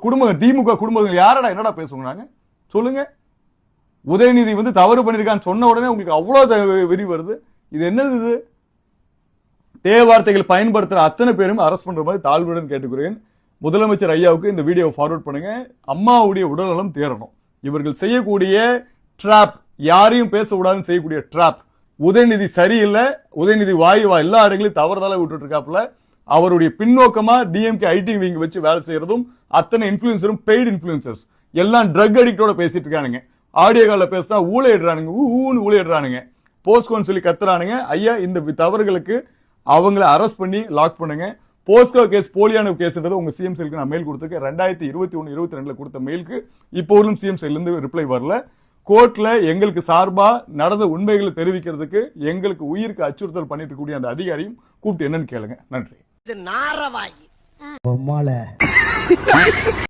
குடும்பம் திமுக குடும்பங்கள் யாரடா என்னடா பேசுவாங்க சொல்லுங்க. உதயநிதி தவறு பண்ணிருக்கான்னு சொன்ன உடனே உங்களுக்கு அவ்வளவு வெறி வருது. இது என்னது? இது வார்த்தைகள் பயன்படுத்துற அத்தனை பேரும் அரஸ்ட் பண்ற மாதிரி தாழ்வுடன் கேட்டுக்கிறேன். முதலமைச்சர் ஐயாவுக்கு இந்த வீடியோ ஃபார்வர்ட் பண்ணுங்க. அம்மாவுடைய உடல்நலம் தேரணும். இவர்கள் செய்யக்கூடிய டிராப், யாரையும் பேச விடாதுன்னு செய்யக்கூடிய டிராப். உதயநிதி சரியில்லை, உதயநிதி வாயுவா எல்லா இடங்களையும் தவறுதலா விட்டுட்டு இருக்காப்புல. அவருடைய பின்னோக்கமா டிஎம்கே ஐடி விங் வச்சு வேலை செய்யறதும் அத்தனை இன்ஃபுளுசரும் பெய்டு இன்ஃபுளுசர்ஸ் எல்லாம் ட்ரக் அடிக்டோட பேசிட்டு இருக்கானுங்க. ஆடியோ கால்ல பேசினா ஊழையிடுறானுங்க, ஊழையிடுறானுங்க, போஸ்கோன்னு சொல்லி கத்துறானுங்க. ஐயா, இந்த தவறுகளுக்கு அவங்களை அரெஸ்ட் பண்ணி லாக் பண்ணுங்க. போஸ்கோ கேஸ் போலியான கேஸ்ன்றது உங்க சிஎம் செல்லுக்கு நான் மெயில் கொடுத்திருக்கேன். 2021-22 கொடுத்த மெயிலுக்கு இப்போதும் சிஎம் செல்ல இருந்து ரிப்ளை வரல. கோர்ட்ல எங்களுக்கு சார்பா நடந்த உண்மைகளை தெரிவிக்கிறதுக்கு எங்களுக்கு உயிருக்கு அச்சுறுத்தல் பண்ணிட்டு கூடிய அந்த அதிகாரியும் கூப்பிட்டு என்னன்னு கேளுங்க. நன்றி.